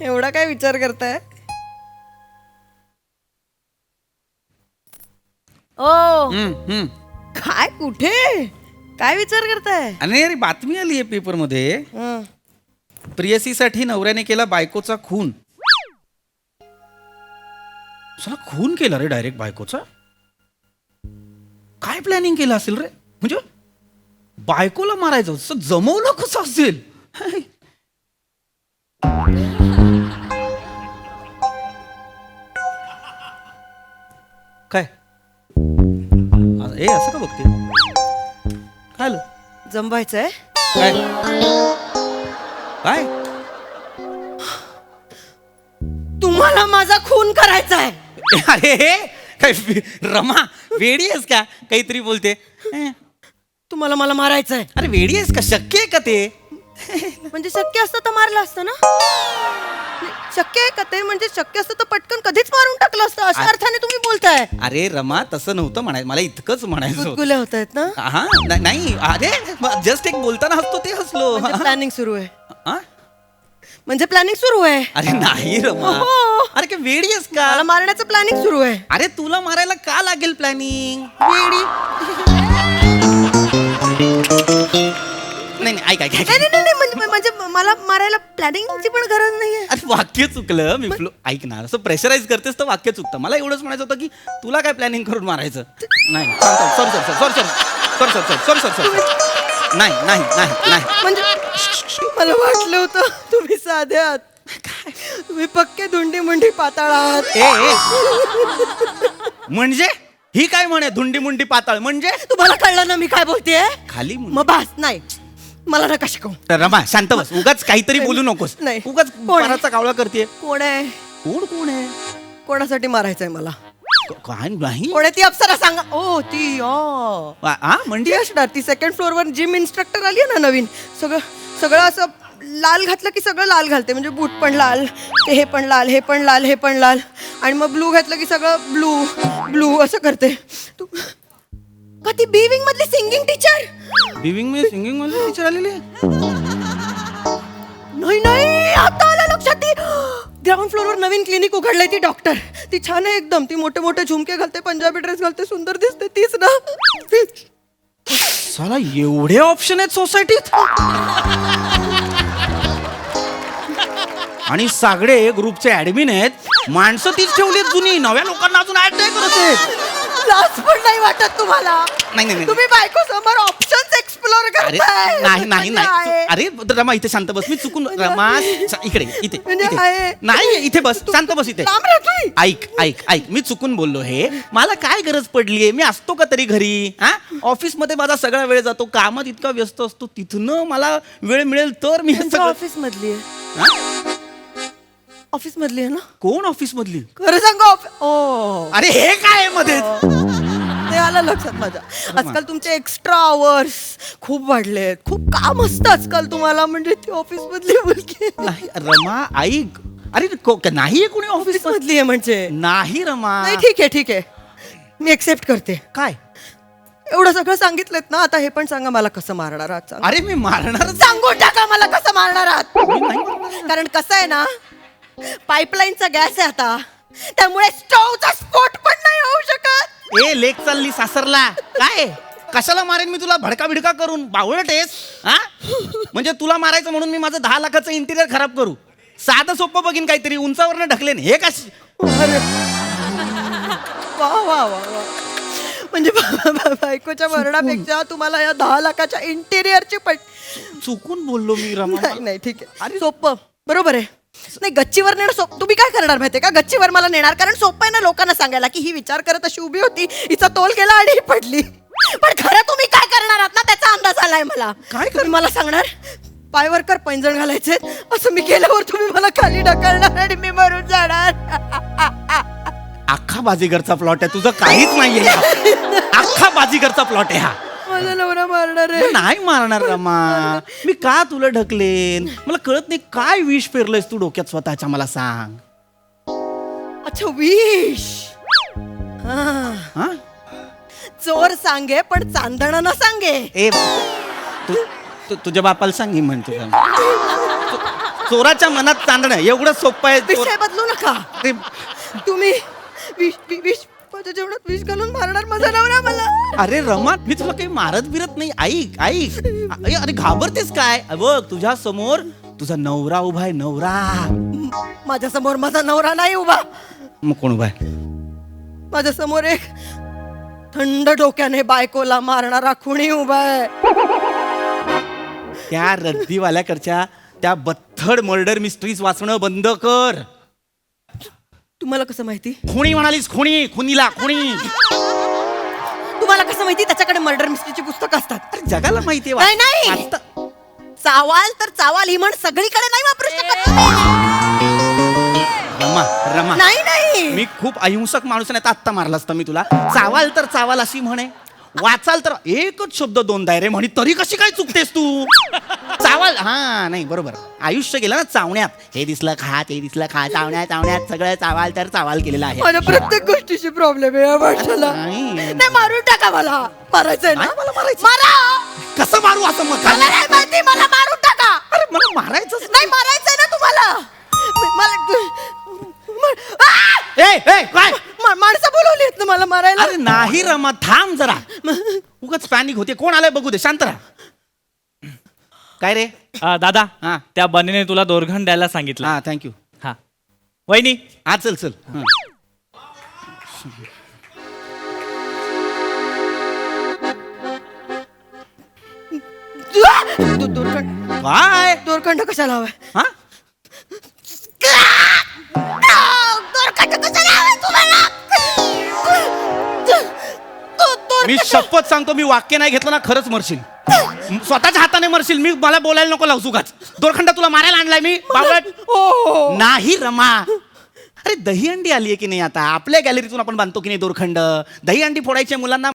एवढा काय विचार करताय? ओ काय कुठे काय विचार करताय? अरे बातमी आली आहे पेपर मध्ये. हं. प्रियसीसाठी नवऱ्याने केला बायकोचा खून. चला खून केला रे डायरेक्ट बायकोचा. काय प्लॅनिंग केलं असेल रे? म्हणजे बायकोला मारायचं असं जमवलं कसं असेल? काय ए असं का बघते? काय आलं? जमवायचंय? काय काय तुम्हाला माझा खून करायचा आहे. अरे काय रमा वेडी आहेस का? काहीतरी बोलते. तुम्हाला मला मारायचं आहे. अरे वेडी आहेस का? शक्य आहे का ते? म्हणजे शक्य असतं तर मारलं असतं ना. शक्य आहे का ते? म्हणजे शक्य असतं तर पटकन कधीच मारून टाकलं असतं अशा अर्थाने तुम्ही बोलताय. अरे रमा तसं नव्हतं म्हणायचं. मला इतकंच म्हणायचं होतं. गुलगुले होत आहेत ना. हा नाही अरे जस्ट एक बोलताना हसतो ते हसलो. प्लॅनिंग सुरू आहे. हा? म्हणजे प्लॅनिंग सुरू आहे. अरे नाही रमा. हो. अरे काय वेडी आहेस का? मला मारण्याचं प्लॅनिंग सुरू आहे. अरे तुला मारायला का लागेल प्लॅनिंग? वेडी. नाही ऐक ऐक ऐक. नाही म्हणजे मला मारायला प्लॅनिंगची पण गरज नाहीये. अरे वाक्य चुकलं मी ऐक ना. असं प्रेशराईज करतेस तर वाक्य चुकतं. मला एवढंच म्हणायचं होतं की तुला काय प्लॅनिंग करून मारायचं नाही. सॉरी नाही म्हणजे मला वाटलं होतं तुम्ही साधे आहात. तुम्ही पक्के धुंडी मुंडी पाताळ आहात. म्हणजे ही काय म्हणे धुंडी मुंडी पाताळ म्हणजे? तुम्हाला कळलं ना मी काय बोलतेय? खाली मग बस नाही मला नका शिकवू. रमा शांत बस. उगाच काहीतरी बोलू नकोस. नाही. उगाच कोण? पाराचा कावळा करते. कोण आहे? कोण आहे? कोणासाठी मारायचंय मला? काय नाही कोण आहे ती अप्सरा सांगा. ओ ती म्हणजे ती असणार. ती सेकंड फ्लोअर वर जिम इन्स्ट्रक्टर आली आहे ना नवीन. सगळं असं लाल घातलं की सगळं लाल घालते. म्हणजे बूट पण लाल, ते हे पण लाल, हे पण लाल, हे पण लाल. आणि मग ब्लू घातलं की सगळं ब्लू असं करते. तू का ती बिविंग मधली सिंगिंग टीचर? सिंगिंग मध्ये टीचर आलेली? नाही आता आलं लक्षात. ती ग्राउंड फ्लोअरवर नवीन क्लिनिक उघडलंय. ती डॉक्टर ती छान आहे एकदम. ती मोठे मोठे झुमके घालते, पंजाबी ड्रेस घालते, सुंदर दिसते. तीच ना. साला एवढे ऑप्शन आहेत सोसायटीत. आणि सगळे ग्रुपचे ऍडमिन आहेत. माणसं तीच ठेवलीत जुनी. नव्या लोकांना अजून ऍड नाही करत आहेत. लाज पण नाही वाटत तुम्हाला? नाही तुम्ही बायको समोर ऑप्शन्स एक्सप्लोर अरे करताय. नाही अरे रमा इथे शांत बस. मी चुकून रमा इकडे इथे म्हणजे इथे. आहे. नाही इथे बस शांत बस इथे. लांब राहा तुम्ही. ऐक मी चुकून बोललो. हे मला काय गरज पडलीये? मी असतो का तरी घरी? हा ऑफिस मध्ये माझा सगळा वेळ जातो. कामात इतका व्यस्त असतो. तिथनं मला वेळ मिळेल तर मी ऑफिस मधली आहे. ऑफिस मधली आहे ना? कोण ऑफिस मधली? खरं सांगा. ओ अरे हे काय मध्ये? ते आलं लक्षात माझ्या. आजकाल तुमचे एक्स्ट्रा आवर्स खूप वाढलेत. खूप काम असतं आजकाल तुम्हाला. म्हणजे ती ऑफिस मधली मुलगी नाही रमा ऐक. अरे नाही कोणी ऑफिस मधली आहे म्हणजे? नाही रमा. नाही ठीक आहे मी एक्सेप्ट करते. काय एवढं सगळं सांगितलं ना. आता हे पण सांगा मला कसं मारणार आहात? सांगा. अरे मी मारणार सांगून टाका मला कसं मारणार आहात. कारण कसं आहे ना, पाईपलाईनचा गॅस आहे आता. त्यामुळे स्टोव्हचा स्फोट पण नाही होऊ शकत. ए लेक चालली सासरला. काय कशाला मारेन मी तुला भडका भिडका करून? बावळट आहेस हा? म्हणजे तुला मारायचं म्हणून मी माझं 10 लाखाचं इंटिरियर खराब करू? साधं सोपं बघीन काहीतरी. उंचावरनं ढकलेन. हे कश अरे वा म्हणजे बायकोच्या मरणापेक्षा तुम्हाला या 10 लाखाच्या इंटेरियरची चुकून बोललो मी रमा. नाही ठीक आहे. अरे सोपं बरोबर आहे. नाही गच्चीवर नेणं सोप. तुम्ही काय करणार माहितीये का? गच्चीवर मला नेणार. कारण सोपं आहे ना लोकांना सांगायला की ही विचार करत अशी उभी होती, हिचा तोल गेला आणि ही पडली. पण खरं तुम्ही काय करणार आहात ना त्याचा अंदाज आलाय मला. काय तुम्ही मला सांगणार पायवर कर पैंजण घालायचे. असं मी केल्यावर तुम्ही मला खाली ढकलणार आणि मी मरून जाणार. अख्खा बाजीगरचा प्लॉट आहे. तुझं काहीच नाहीये. अख्खा बाजीगरचा प्लॉट आहे हा. माझा नवरा मारणार आहे. नाही मारणार रमा. मी का तुला ढकलेन? मला कळत नाही काय विष पेरलंयस तू डोक्यात स्वतःच्या? मला सांग. अच्छा विष. हा. चोर सांगे पण चांदण न सांगे. ए तुझ्या बापाला सांगी म्हणतो. चोराच्या मनात चांदणं एवढं सोपं आहे विषय बदलू नका. ते- तुम्ही विष माझ्या जेवणात विष घालून मारणार माझा नवरा मला. अरे रमा मी तुला काही मारत बिरत नाही. ऐक ऐक अरे घाबरतेस काय? बघ तुझ्या समोर तुझा नवरा उभा आहे. नवरा माझ्या समोर माझा नवरा नाही उभा. मग कोण उभा आहे? माझ्या समोर एक थंड डोक्याने बायकोला मारणारा खुणी उभा आहे. त्या रद्दीवाल्याकडच्या त्या बथड मर्डर मिस्ट्रीज वाचणं बंद कर. तुम्हाला कसं माहिती? खुणी म्हणालीस खुणी खुनीला खुणी. तुम्हाला कसं माहिती त्याच्याकडे मर्डर मिस्ट्रीची पुस्तकं असतात? अरे जगाला माहितीये नाही, नाही. वाचता- चावाल तर चावाल ही म्हण सगळीकडे नाही वापरू शकत तुम्ही. रमा रमा नाही नाही मी खूप अहिंसक माणूस नाही तर आत्ता मारला असता मी तुला. चावाल तर चावाल अशी म्हणे. वाचाल तर एकच शब्द दोनदा रे म्हणी तरी कशी काय चुकतेस तू? चावाल हा नाही बरोबर. आयुष्य गेलं ना चावण्यात. हे दिसलं खा ते दिसलं खा चावण्यात चावण्यात सगळं चावाल तर चावाल केलेलं आहे. माझ्या प्रत्येक गोष्टीची प्रॉब्लेम आहे या माणसाला. नाही. नाही मारून टाका मला. मारायचंय ना नाही, मला मारायचं. मारा. कसं मारू असं मग? मला नाही माहिती मला मारून टाका. अरे मला मारायचंच नाही मारायचंय ना तुम्हाला. काय माणसं बोलवली आहेत ना मला मारायला. अरे नाही रमा थांब जरा. उगाच पॅनिक होते. कोण आलंय बघू दे. शांत राहा. काय रे? दादा हा. त्या बनीने तुला दोरखंड द्यायला सांगितलं. हा थँक्यू. हा वहिनी हा चल चल. हं. दोरखंड काय दोरखंड कशाला हवाय? हा दोरखंड कशाला हवाय तुम्हाला? मी शपथ सांगतो मी वाक्य नाही घेतलं ना खरंच मरशील. स्वतःच्या हाताने मरशील. मी मला बोलायला नको लावू उगाच. दोरखंड तुला मारायला आणलाय मी बावळट. हो नाही रमा. अरे दहीहंडी आली आहे की नाही आता? आपल्या गॅलरीतून आपण बांधतो की नाही दोरखंड? दहीहंडी फोडायच्या मुलांना